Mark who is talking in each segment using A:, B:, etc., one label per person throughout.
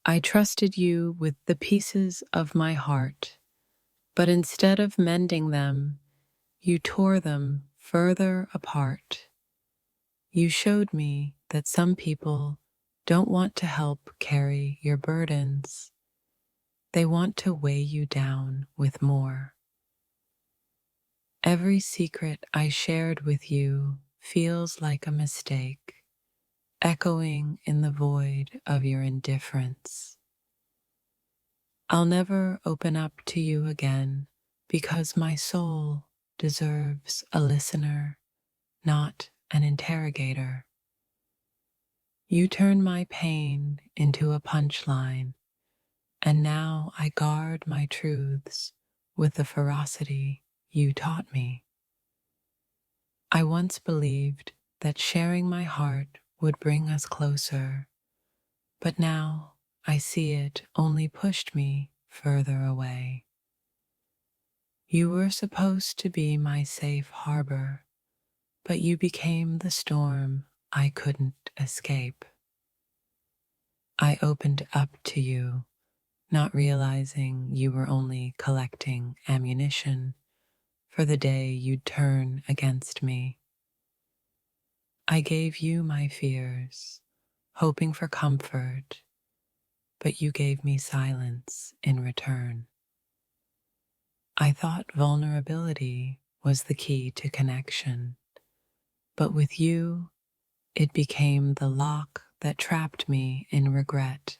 A: I trusted you with the pieces of my heart, but instead of mending them, you tore them further apart. You showed me that some people don't want to help carry your burdens. They want to weigh you down with more. Every secret I shared with you feels like a mistake, echoing in the void of your indifference. I'll never open up to you again because my soul deserves a listener, not an interrogator. You turn my pain into a punchline, and now I guard my truths with the ferocity you taught me. I once believed that sharing my heart would bring us closer, but now I see it only pushed me further away. You were supposed to be my safe harbor, but you became the storm I couldn't escape. I opened up to you, not realizing you were only collecting ammunition for the day you'd turn against me. I gave you my fears, hoping for comfort, but you gave me silence in return. I thought vulnerability was the key to connection, but with you, it became the lock that trapped me in regret.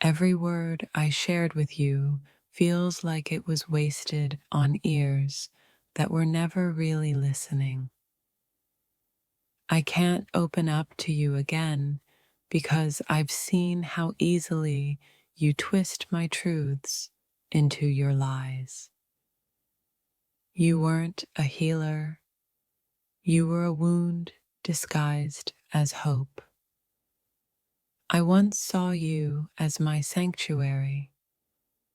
A: Every word I shared with you feels like it was wasted on ears that were never really listening. I can't open up to you again because I've seen how easily you twist my truths into your lies. You weren't a healer. You were a wound disguised as hope. I once saw you as my sanctuary,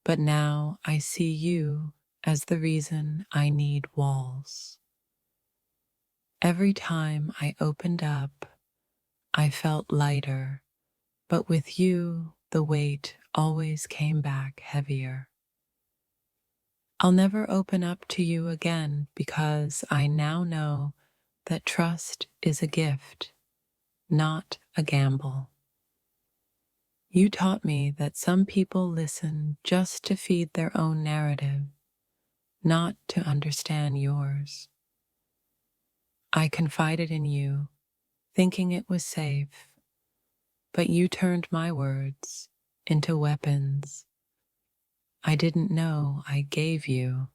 A: but now I see you as the reason I need walls. Every time I opened up, I felt lighter, but with you, the weight always came back heavier. I'll never open up to you again because I now know that trust is a gift, not a gamble. You taught me that some people listen just to feed their own narrative, not to understand yours. I confided in you, thinking it was safe, but you turned my words into weapons I didn't know I gave you.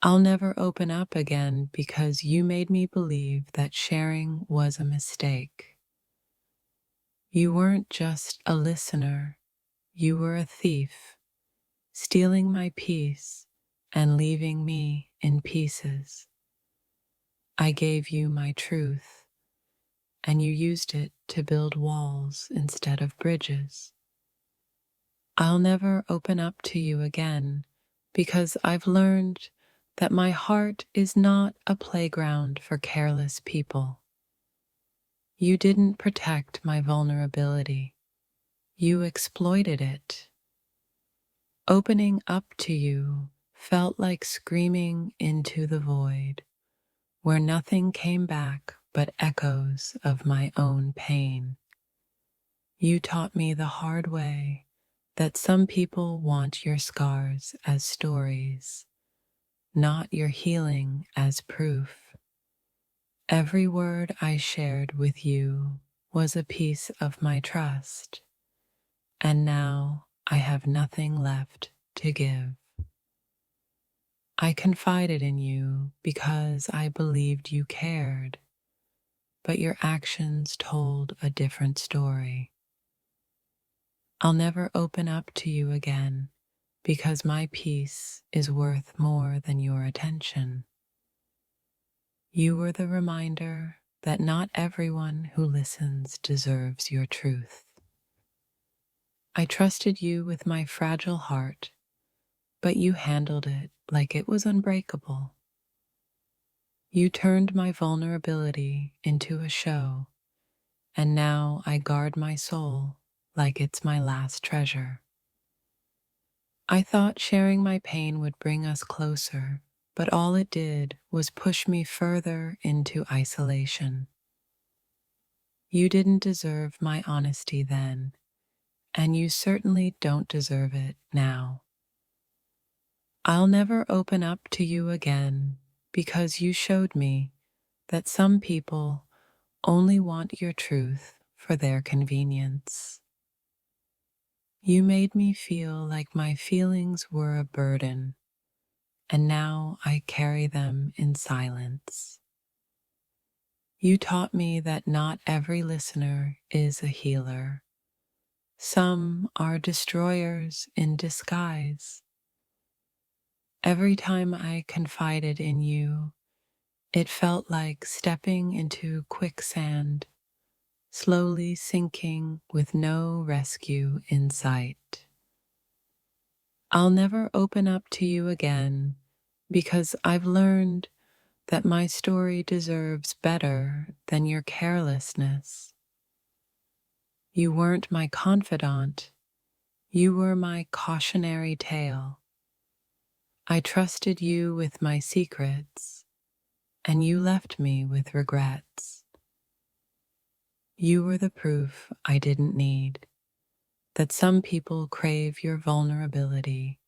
A: I'll never open up again because you made me believe that sharing was a mistake. You weren't just a listener, you were a thief, stealing my peace and leaving me in pieces. I gave you my truth, and you used it to build walls instead of bridges. I'll never open up to you again because I've learned that my heart is not a playground for careless people. You didn't protect my vulnerability. You exploited it. Opening up to you felt like screaming into the void, where nothing came back but echoes of my own pain. You taught me the hard way that some people want your scars as stories, not your healing as proof. Every word I shared with you was a piece of my trust, and now I have nothing left to give. I confided in you because I believed you cared, but your actions told a different story. I'll never open up to you again because my peace is worth more than your attention. You were the reminder that not everyone who listens deserves your truth. I trusted you with my fragile heart, but you handled it like it was unbreakable. You turned my vulnerability into a show, and now I guard my soul like it's my last treasure. I thought sharing my pain would bring us closer, but all it did was push me further into isolation. You didn't deserve my honesty then, and you certainly don't deserve it now. I'll never open up to you again because you showed me that some people only want your truth for their convenience. You made me feel like my feelings were a burden, and now I carry them in silence. You taught me that not every listener is a healer. Some are destroyers in disguise. Every time I confided in you, it felt like stepping into quicksand, slowly sinking with no rescue in sight. I'll never open up to you again because I've learned that my story deserves better than your carelessness. You weren't my confidant, you were my cautionary tale. I trusted you with my secrets, and you left me with regrets. You were the proof I didn't need, that some people crave your vulnerability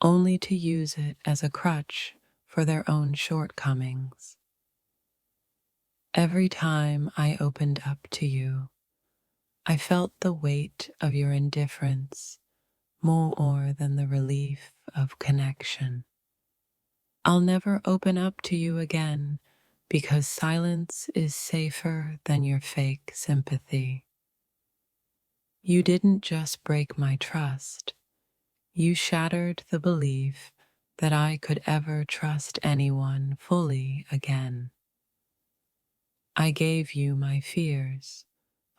A: only to use it as a crutch for their own shortcomings. Every time I opened up to you, I felt the weight of your indifference more than the relief of connection. I'll never open up to you again because silence is safer than your fake sympathy. You didn't just break my trust, you shattered the belief that I could ever trust anyone fully again. I gave you my fears,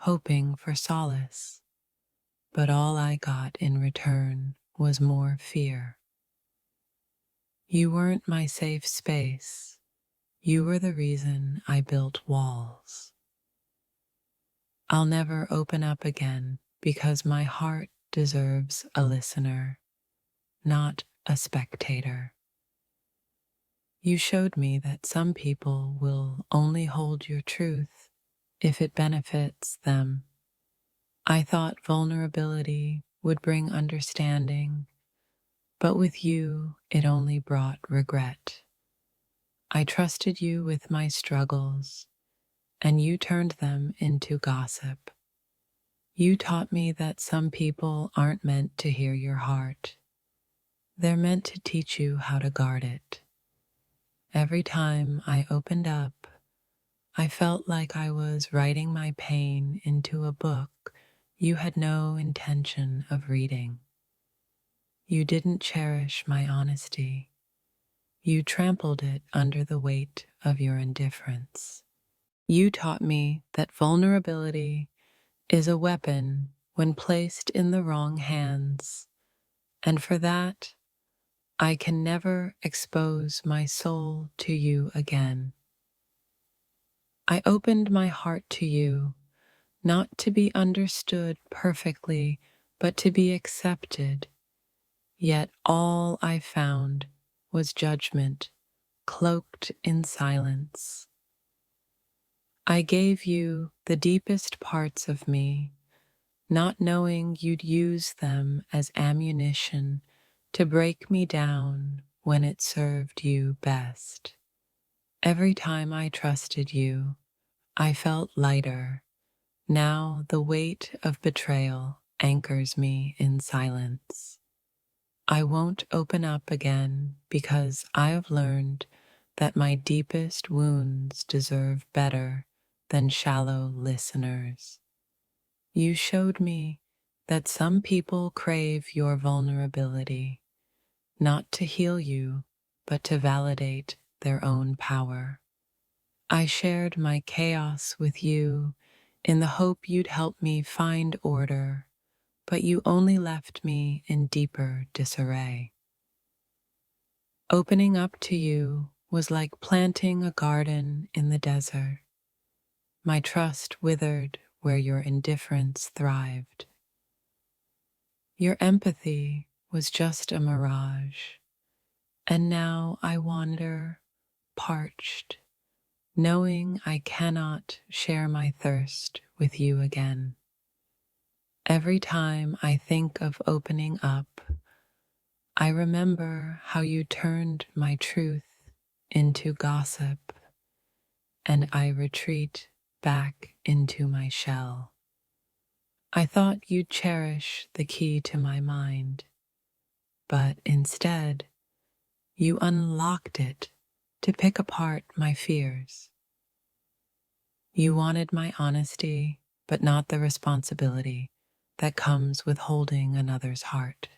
A: hoping for solace, but all I got in return was more fear. You weren't my safe space. You were the reason I built walls. I'll never open up again because my heart deserves a listener, not a spectator. You showed me that some people will only hold your truth if it benefits them. I thought vulnerability would bring understanding, but with you it only brought regret. I trusted you with my struggles, and you turned them into gossip. You taught me that some people aren't meant to hear your heart. They're meant to teach you how to guard it. Every time I opened up, I felt like I was writing my pain into a book you had no intention of reading. You didn't cherish my honesty. You trampled it under the weight of your indifference. You taught me that vulnerability is a weapon when placed in the wrong hands, and for that, I can never expose my soul to you again. I opened my heart to you, not to be understood perfectly, but to be accepted. Yet all I found was judgment, cloaked in silence. I gave you the deepest parts of me, not knowing you'd use them as ammunition to break me down when it served you best. Every time I trusted you, I felt lighter. Now the weight of betrayal anchors me in silence. I won't open up again because I have learned that my deepest wounds deserve better than shallow listeners. You showed me that some people crave your vulnerability, not to heal you, but to validate their own power. I shared my chaos with you in the hope you'd help me find order, but you only left me in deeper disarray. Opening up to you was like planting a garden in the desert. My trust withered where your indifference thrived. Your empathy was just a mirage, and now I wander, parched, knowing I cannot share my thirst with you again. Every time I think of opening up, I remember how you turned my truth into gossip, and I retreat back into my shell. I thought you'd cherish the key to my mind, but instead, you unlocked it to pick apart my fears. You wanted my honesty, but not the responsibility that comes with holding another's heart.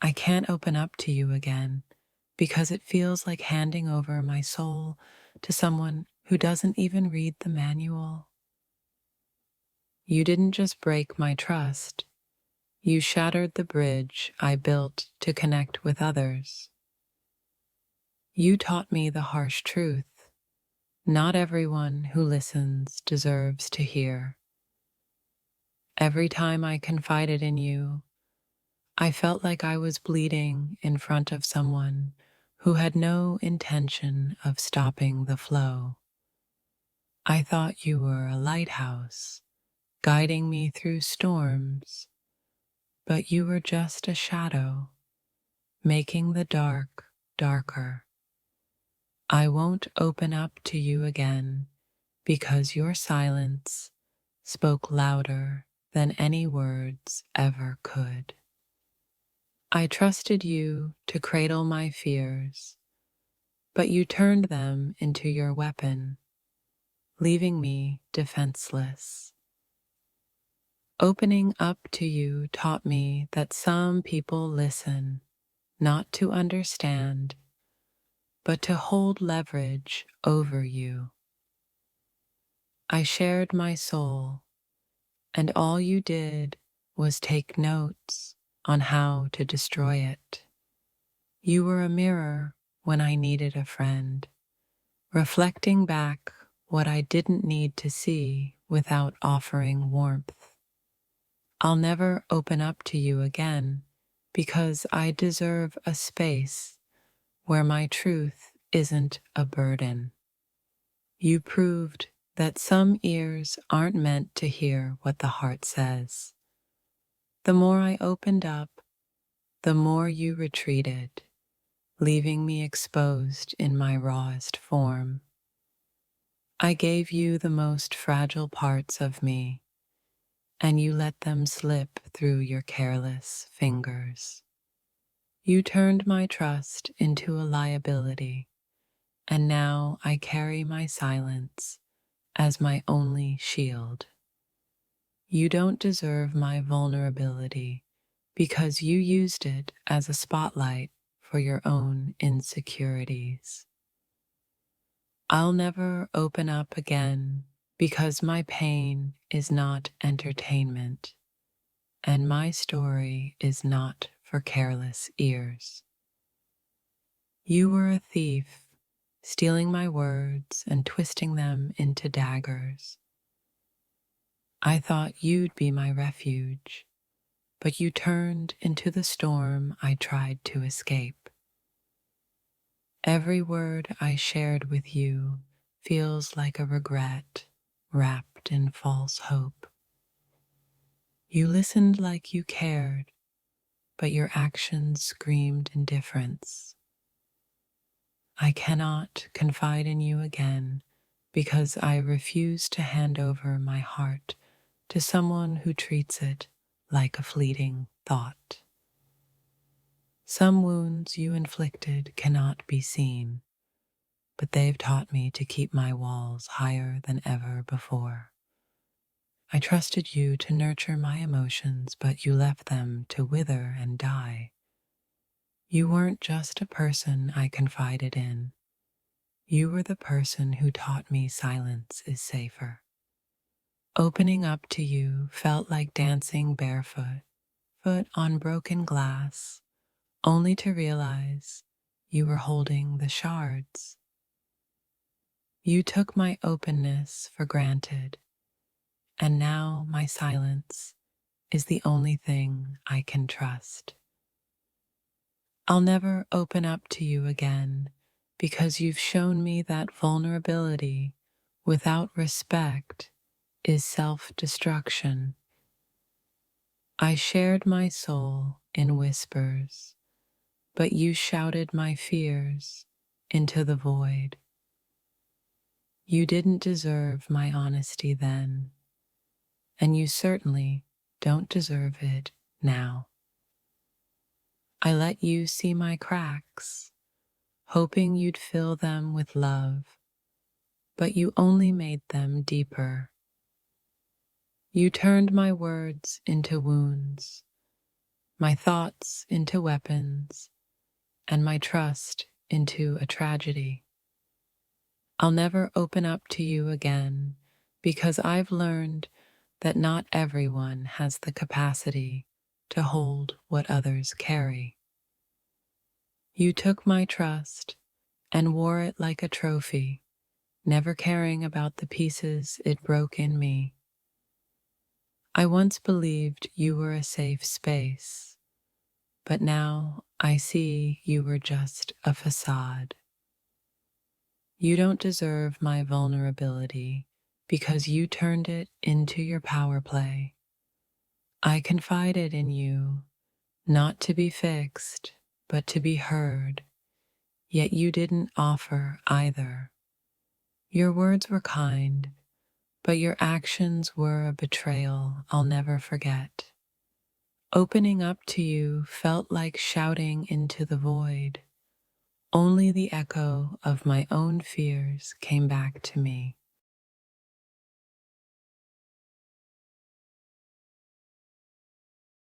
A: I can't open up to you again because it feels like handing over my soul to someone who doesn't even read the manual. You didn't just break my trust, you shattered the bridge I built to connect with others. You taught me the harsh truth. Not everyone who listens deserves to hear. Every time I confided in you, I felt like I was bleeding in front of someone who had no intention of stopping the flow. I thought you were a lighthouse, guiding me through storms, but you were just a shadow, making the dark darker. I won't open up to you again because your silence spoke louder than any words ever could. I trusted you to cradle my fears, but you turned them into your weapon, leaving me defenseless. Opening up to you taught me that some people listen, not to understand, but to hold leverage over you. I shared my soul, and all you did was take notes on how to destroy it. You were a mirror when I needed a friend, reflecting back what I didn't need to see without offering warmth. I'll never open up to you again because I deserve a space where my truth isn't a burden. You proved that some ears aren't meant to hear what the heart says. The more I opened up, the more you retreated, leaving me exposed in my rawest form. I gave you the most fragile parts of me, and you let them slip through your careless fingers. You turned my trust into a liability, and now I carry my silence as my only shield. You don't deserve my vulnerability because you used it as a spotlight for your own insecurities. I'll never open up again because my pain is not entertainment, and my story is not for careless ears. You were a thief, stealing my words and twisting them into daggers. I thought you'd be my refuge, but you turned into the storm I tried to escape. Every word I shared with you feels like a regret wrapped in false hope. You listened like you cared, but your actions screamed indifference. I cannot confide in you again because I refuse to hand over my heart to someone who treats it like a fleeting thought. Some wounds you inflicted cannot be seen, but they've taught me to keep my walls higher than ever before. I trusted you to nurture my emotions, but you left them to wither and die. You weren't just a person I confided in. You were the person who taught me silence is safer. Opening up to you felt like dancing barefoot, foot on broken glass, only to realize you were holding the shards. You took my openness for granted, and now my silence is the only thing I can trust. I'll never open up to you again because you've shown me that vulnerability without respect is self-destruction. I shared my soul in whispers, but you shouted my fears into the void. You didn't deserve my honesty then, and you certainly don't deserve it now. I let you see my cracks, hoping you'd fill them with love, but you only made them deeper. You turned my words into wounds, my thoughts into weapons, and my trust into a tragedy. I'll never open up to you again because I've learned that not everyone has the capacity to hold what others carry. You took my trust and wore it like a trophy, never caring about the pieces it broke in me. I once believed you were a safe space, but now I see you were just a facade. You don't deserve my vulnerability because you turned it into your power play. I confided in you, not to be fixed, but to be heard, yet you didn't offer either. Your words were kind, but your actions were a betrayal I'll never forget. Opening up to you felt like shouting into the void. Only the echo of my own fears came back to me.